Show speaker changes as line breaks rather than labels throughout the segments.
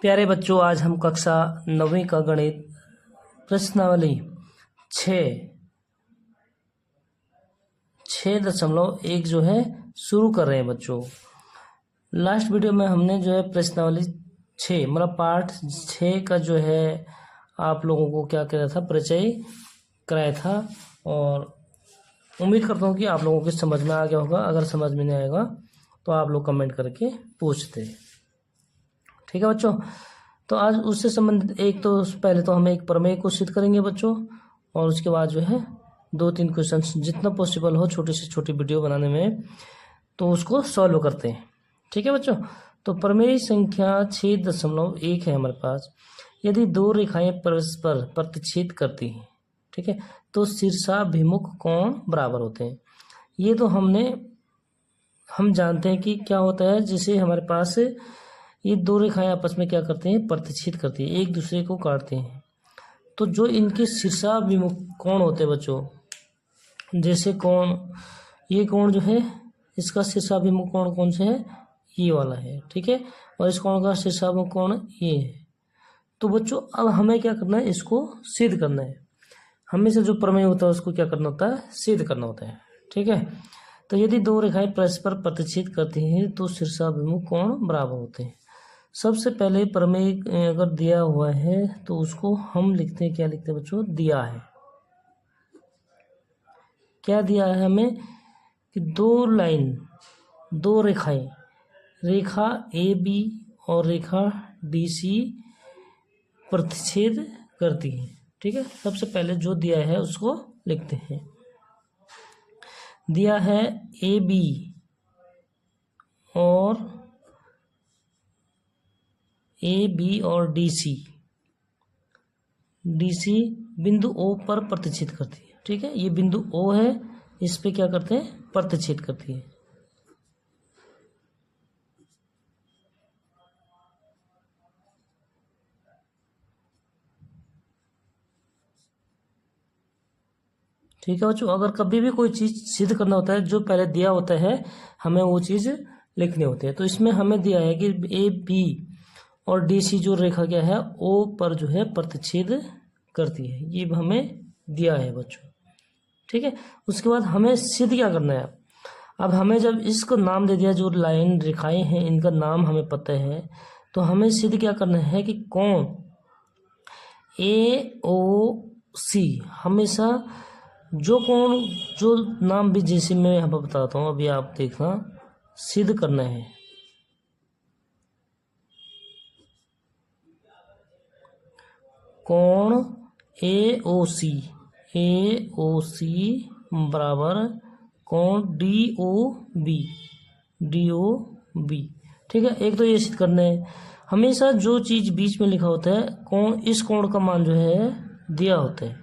प्यारे बच्चों, आज हम कक्षा 9वीं का गणित प्रश्नावली 6.1 जो है शुरू कर रहे हैं बच्चों। लास्ट वीडियो में हमने जो है प्रश्नावली 6 मतलब पार्ट 6 का जो है आप लोगों को क्या कराया था, परिचय कराया था। और उम्मीद करता हूँ कि आप लोगों की समझ में आ गया होगा। अगर समझ में नहीं आएगा तो आप लोग कमेंट करके पूछते। ठीक है बच्चों, तो आज उससे संबंधित पहले तो हम एक प्रमेय को सिद्ध करेंगे बच्चों, और उसके बाद जो है 2-3 क्वेश्चन जितना पॉसिबल हो छोटी से छोटी वीडियो बनाने में, तो उसको सॉल्व करते हैं। ठीक है बच्चों, तो प्रमेय संख्या 6.1 है हमारे पास। यदि दो रेखाएं परस्पर प्रतिच्छेद करती हैं, ठीक है, तो शीर्षाभिमुख कोण बराबर होते हैं। ये तो हम जानते हैं कि क्या होता है। जैसे हमारे पास ये दो रेखाएं आपस में क्या करते हैं, प्रतिच्छेद करती है, एक दूसरे को काटते हैं। तो जो इनके शीर्षाभिमुख कोण होते हैं बच्चों, जैसे कोण, ये कोण जो है इसका शीर्षाभिमुख कोण कौन सा है, ये वाला है। ठीक है, और इस कोण का शीर्षाभिमुख कोण ये है। तो बच्चों अब हमें क्या करना है, इसको सिद्ध करना है। हमेशा जो प्रमेय होता है उसको क्या करना होता है, सिद्ध करना होता है। ठीक है, तो यदि दो रेखाएं परस्पर प्रतिच्छेद करती हैं तो शीर्षाभिमुख कोण बराबर होते हैं। सबसे पहले प्रमेय अगर दिया हुआ है तो उसको हम लिखते हैं, क्या लिखते हैं बच्चों, दिया है। क्या दिया है हमें कि दो रेखाएं, रेखा ए बी और रेखा डी सी प्रतिच्छेद करती हैं। ठीक है, सबसे पहले जो दिया है उसको लिखते हैं। दिया है ए बी और डी सी बिंदु ओ पर प्रतिच्छेद करती है। ठीक है, ये बिंदु ओ है, इस पे क्या करते हैं, प्रतिच्छेद करती है। ठीक है बच्चों, अगर कभी भी कोई चीज सिद्ध करना होता है, जो पहले दिया होता है हमें वो चीज लिखनी होती है। तो इसमें हमें दिया है कि ए बी और डी सी जो रेखा क्या है, ओ पर जो है प्रतिच्छेद करती है, ये हमें दिया है बच्चों। ठीक है, उसके बाद हमें सिद्ध क्या करना है। अब हमें जब इसको नाम दे दिया, जो लाइन रेखाएं हैं इनका नाम हमें पता है, तो हमें सिद्ध क्या करना है कि कोण ए ओ सी, हमेशा जो कोण, जो नाम भी जैसे मैं यहाँ पर बताता हूँ, अभी आप देखना, सिद्ध करना है। कोण ए ओ सी बराबर कोण डी ओ बी। ठीक है, एक तो ये सिद्ध करना है। हमेशा जो चीज बीच में लिखा होता है कोण, इस कोण का मान जो है दिया होता है।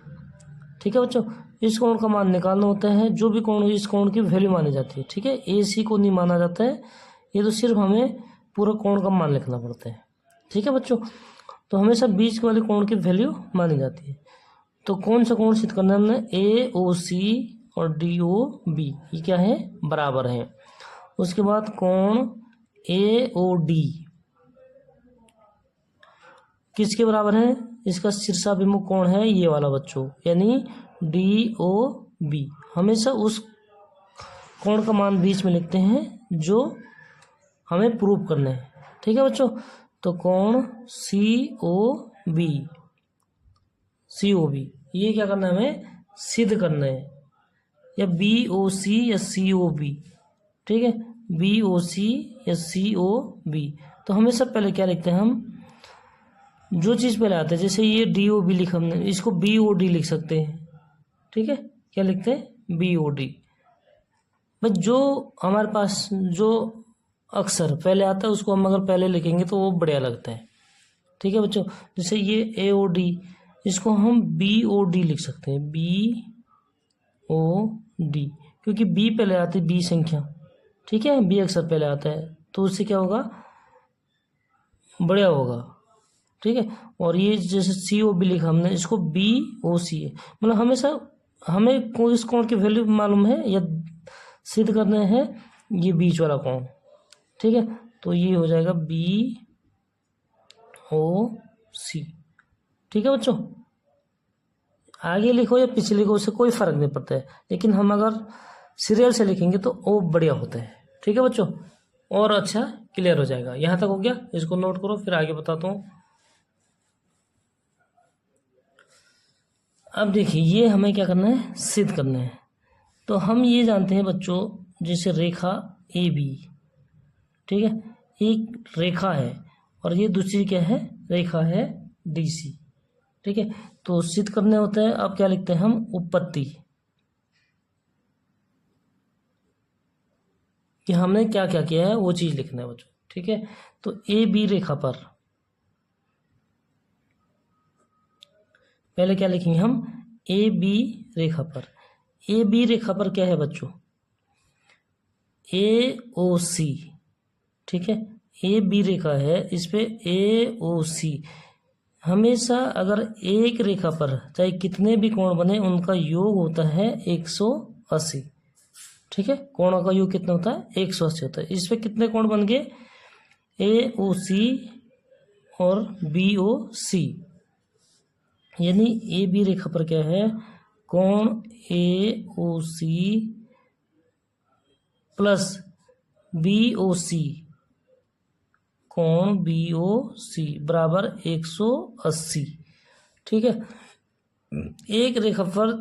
ठीक है बच्चों, इस कोण का मान निकालना होता है। जो भी कोण, इस कोण की वैल्यू मानी जाती है। ठीक है, ए सी को नहीं माना जाता है, ये तो सिर्फ हमें पूरा कोण का मान लिखना पड़ता है। ठीक है बच्चों, तो हमेशा बीच वाले कोण की वैल्यू मानी जाती है। तो कौन सा कोण सिद्ध करना है हमने, ए ओ सी और डी ओ बी, ये क्या है, बराबर है। उसके बाद कोण ए ओ डी किसके बराबर है, इसका शीर्षाभिमुख कोण है ये वाला बच्चों, यानी डी ओ बी। हमेशा उस कोण का मान बीच में लिखते हैं जो हमें प्रूव करना है। ठीक है बच्चों, तो कोण सी ओ बी ये क्या करना है, हमें सिद्ध करना है, या बी ओ सी या सी ओ बी। ठीक है, बी ओ सी या सी ओ बी। तो हमेशा पहले क्या लिखते हैं हम, जो चीज़ पहले आता है, जैसे ये डी ओ बी लिखा हमने, इसको बी ओ डी लिख सकते हैं। ठीक है, क्या लिखते हैं, बी ओ डी। बस जो हमारे पास जो अक्षर पहले आता है उसको हम अगर पहले लिखेंगे तो वो बढ़िया लगता है। ठीक है बच्चों, जैसे ये ए ओ डी, इसको हम बी ओ डी लिख सकते हैं, बी ओ डी, क्योंकि बी पहले आती है, बी संख्या। ठीक है, बी अक्षर पहले आता है, तो उससे क्या होगा, बढ़िया होगा। ठीक है, और ये जैसे सी ओ बी लिखा हमने, इसको बी ओ सी है, मतलब हमेशा हमें इस कोण की वैल्यू मालूम है या सिद्ध करना है, ये बीच वाला कोण। ठीक है, तो ये हो जाएगा बी ओ सी। ठीक है बच्चों, आगे लिखो या पीछे लिखो उससे कोई फर्क नहीं पड़ता है, लेकिन हम अगर सीरियल से लिखेंगे तो वो बढ़िया होता है। ठीक है बच्चों, और अच्छा क्लियर हो जाएगा। यहाँ तक हो गया, इसको नोट करो, फिर आगे बताता हूँ। अब देखिए, ये हमें क्या करना है, सिद्ध करना है। तो हम ये जानते हैं बच्चों, जैसे रेखा ए बी, ठीक है, एक रेखा है और ये दूसरी क्या है, रेखा है डी सी। ठीक है, तो सिद्ध करने होता है। अब क्या लिखते हैं हम, उत्पत्ति, कि हमने क्या क्या किया है वो चीज लिखना है बच्चों। ठीक है, तो ए बी रेखा पर पहले क्या लिखेंगे हम, ए बी रेखा पर। ए बी रेखा पर क्या है बच्चों, ए ओ सी। ठीक है, ए बी रेखा है, इस पे ए ओ सी। हमेशा अगर एक रेखा पर चाहे कितने भी कोण बने, उनका योग होता है 180। ठीक है, कोणों का योग कितना होता है, 180 होता है। इस पे कितने कोण बन गए, ए ओ सी और बी ओ सी। यानी ए बी रेखा पर क्या है, कोण ए ओ सी प्लस बी ओ सी, कोण बी ओ सी बराबर 180। ठीक है, एक रेखा पर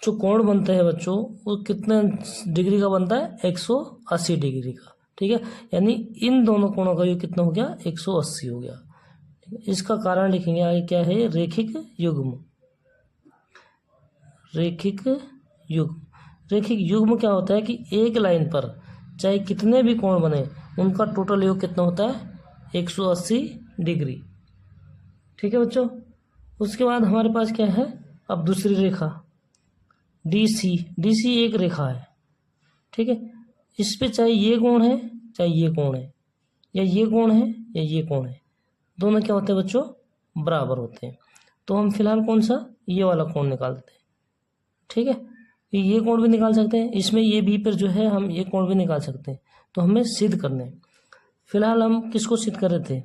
जो कोण बनता है बच्चों, वो कितने डिग्री का बनता है, 180 डिग्री का। ठीक है, यानी इन दोनों कोणों का योग कितना हो गया, 180 हो गया। इसका कारण लिखेंगे आगे, क्या है, रेखिक युग्म। रेखिक युग्म, रेखिक युग्म क्या होता है कि एक लाइन पर चाहे कितने भी कोण बने, उनका टोटल योग कितना होता है, 180 डिग्री। ठीक है बच्चों, उसके बाद हमारे पास क्या है, अब दूसरी रेखा डी सी। डी सी एक रेखा है। ठीक है, इस पे चाहे ये कोण है चाहे ये कोण है, या ये कोण है या ये कोण है, दोनों क्या होते हैं बच्चों, बराबर होते हैं। तो हम फिलहाल कौन सा, ये वाला कोण निकाल देते हैं। ठीक है, ये कोण भी निकाल सकते हैं, इसमें ये बी पर जो है हम ये कोण भी निकाल सकते हैं। तो हमें सिद्ध करने हैं। फिलहाल हम किसको सिद्ध कर रहे थे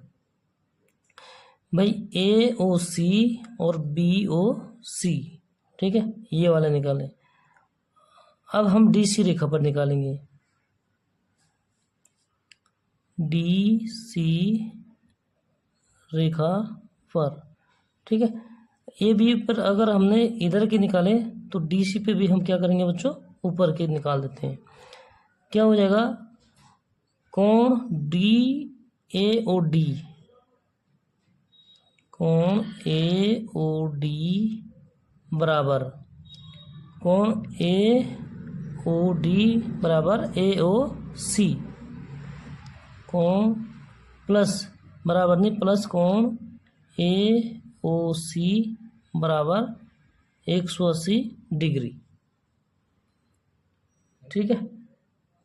भाई, ए ओ सी और बी ओ सी। ठीक है, ये वाले निकालें। अब हम डी सी रेखा पर निकालेंगे, डी सी रेखा पर। ठीक है, ए बी पर अगर हमने इधर के निकाले, तो डी सी पे भी हम क्या करेंगे बच्चों, ऊपर के निकाल देते हैं। क्या हो जाएगा, कोण डी ए ओ डी, कोण ए ओ डी बराबर कोण ए ओ डी बराबर ए ओ सी, कोण प्लस बराबर नहीं प्लस कोण ए ओ सी बराबर 180 डिग्री। ठीक है,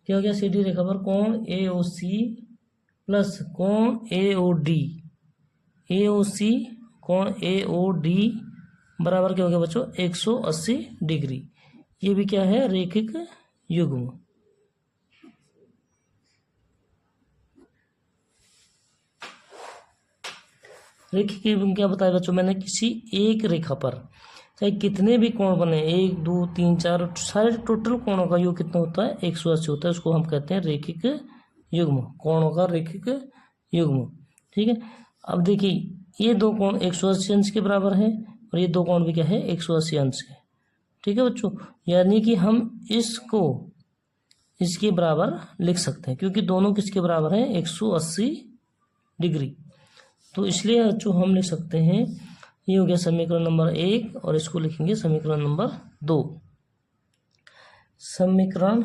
क्या हो गया, सी डी रेखा पर कोण ए ओ सी प्लस कोण ए ओ डी, ए ओ सी कोण ए ओ डी बराबर क्या हो गया बच्चों, 180 डिग्री। ये भी क्या है, रेखिक युग्म। रेखिक युग्म क्या बताया बच्चों मैंने, किसी एक रेखा पर चाहे कितने भी कोण बने, 1 2 3 4 सारे टोटल कोणों का योग कितना होता है, 180 होता है। उसको हम कहते हैं रेखिक युग्म, कोणों का रेखिक युग्म। ठीक है, अब देखिए ये दो कोण 180 अंश के बराबर है और ये दो कोण भी क्या है, 180 अंश है। ठीक है बच्चों, यानी कि हम इसको इसके बराबर लिख सकते हैं, क्योंकि दोनों किसके बराबर हैं, 180 डिग्री। तो इसलिए बच्चों हम लिख सकते हैं, ये हो गया समीकरण नंबर 1 और इसको लिखेंगे समीकरण नंबर 2। समीकरण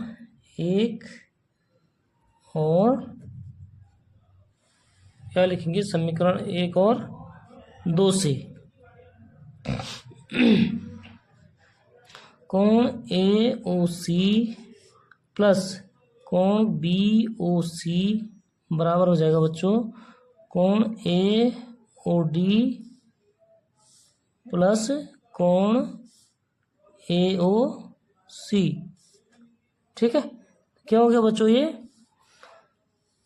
1 और क्या लिखेंगे, समीकरण 1 और 2 से कोण ए ओ सी प्लस कोण बी ओ सी बराबर हो जाएगा बच्चों, कोण ए ओ डी प्लस कोण ए ओ सी। ठीक है, क्या हो गया बच्चों ये,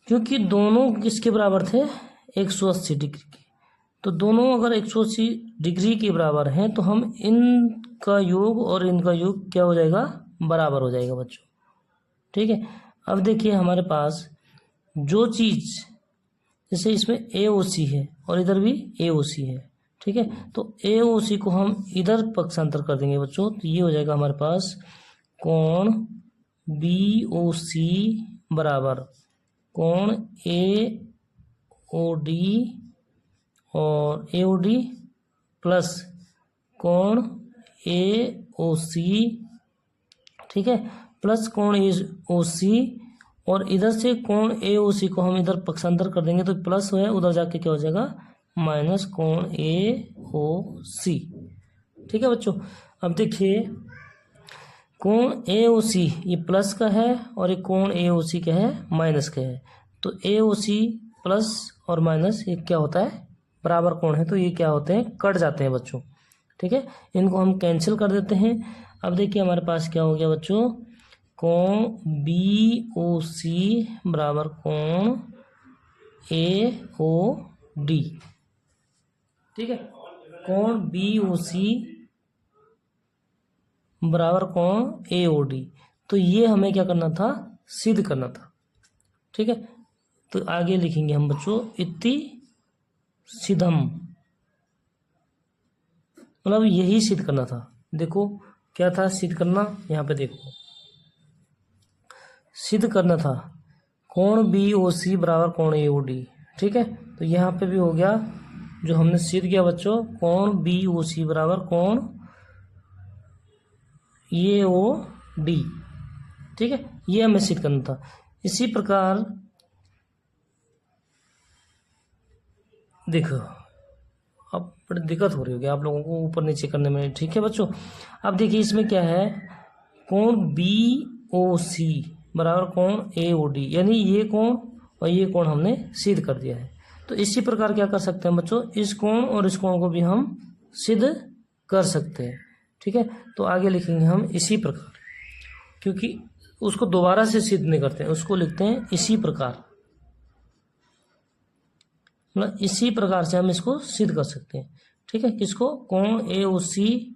क्योंकि दोनों किसके बराबर थे, 180 डिग्री के, तो दोनों अगर 180 डिग्री के बराबर हैं तो हम इनका योग और इनका योग क्या हो जाएगा, बराबर हो जाएगा बच्चों। ठीक है, अब देखिए हमारे पास जो चीज़, जैसे इसमें AOC है और इधर भी AOC है। ठीक है, तो AOC को हम इधर पक्षांतर कर देंगे बच्चों, तो ये हो जाएगा हमारे पास कोण BOC बराबर कोण AOD और AOD प्लस कोण AOC। ठीक है, प्लस कोण AOC और इधर से कोण AOC को हम इधर पक्षांतर कर देंगे तो प्लस है, उधर जाके क्या हो जाएगा माइनस कोण AOC। ठीक है बच्चों, अब देखिए कोण AOC ये प्लस का है और ये कोण AOC क्या है, माइनस का है। तो AOC प्लस और माइनस ये क्या होता है, बराबर कोण है, तो ये क्या होते हैं, कट जाते हैं बच्चों। ठीक है, इनको हम कैंसिल कर देते हैं। अब देखिए हमारे पास क्या हो गया बच्चों, कोण BOC बराबर कोण AOD। ठीक है, कोण BOC बराबर कोण AOD। तो ये हमें क्या करना था, सिद्ध करना था। ठीक है, तो आगे लिखेंगे हम बच्चों इति सिद्धम, मतलब यही सिद्ध करना था। देखो क्या था सिद्ध करना, यहाँ पे देखो सिद्ध करना था कोण BOC बराबर कोण AOD। ठीक है, तो यहाँ पे भी हो गया जो हमने सिद्ध किया बच्चों, कोण BOC बराबर कोण AOD। ठीक है, ये हमें सिद्ध करना था। इसी प्रकार देखो अब बड़ी दिक्कत हो रही होगी आप लोगों को ऊपर नीचे करने में। ठीक है बच्चों, अब देखिए इसमें क्या है, कोण BOC बराबर कोण AOD, यानी ये कोण और ये कोण हमने सिद्ध कर दिया है। तो इसी प्रकार क्या कर सकते हैं बच्चों, इस कोण और इस कोण को भी हम सिद्ध कर सकते हैं। ठीक है, तो आगे लिखेंगे हम इसी प्रकार, क्योंकि उसको दोबारा से सिद्ध नहीं करते हैं, उसको लिखते हैं इसी प्रकार, मतलब इसी प्रकार से हम इसको सिद्ध कर सकते हैं। ठीक है, किसको, कोण AOC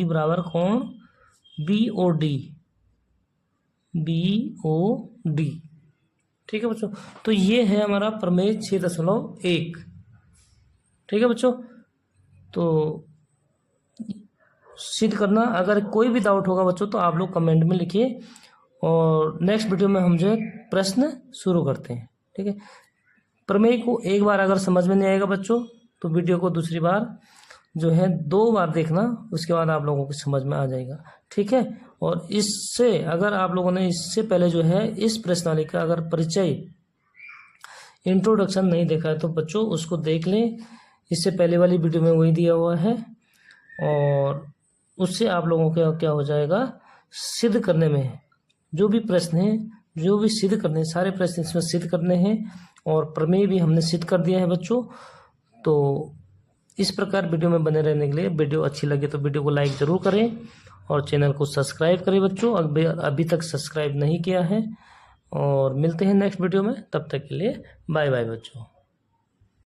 बराबर कोण BOD। ठीक है बच्चों, तो ये है हमारा प्रमेय 6.1। ठीक है बच्चों, तो सिद्ध करना, अगर कोई भी डाउट होगा बच्चों तो आप लोग कमेंट में लिखिए और नेक्स्ट वीडियो में हम जो है प्रश्न शुरू करते हैं। ठीक है, प्रमेय को एक बार अगर समझ में नहीं आएगा बच्चों तो वीडियो को दूसरी बार जो है 2 बार देखना, उसके बाद आप लोगों को समझ में आ जाएगा। ठीक है, और इससे अगर आप लोगों ने इससे पहले जो है इस प्रश्नावली का अगर परिचय इंट्रोडक्शन नहीं देखा है तो बच्चों उसको देख लें, इससे पहले वाली वीडियो में वही दिया हुआ है और उससे आप लोगों का क्या हो जाएगा, सिद्ध करने में जो भी प्रश्न है, जो भी सिद्ध करने हैं, सारे प्रश्न इसमें सिद्ध करने हैं और प्रमेय भी हमने सिद्ध कर दिया है बच्चों। तो इस प्रकार वीडियो में बने रहने के लिए, वीडियो अच्छी लगे तो वीडियो को लाइक ज़रूर करें और चैनल को सब्सक्राइब करें बच्चों, अभी तक सब्सक्राइब नहीं किया है। और मिलते हैं नेक्स्ट वीडियो में, तब तक के लिए बाय बाय बच्चों।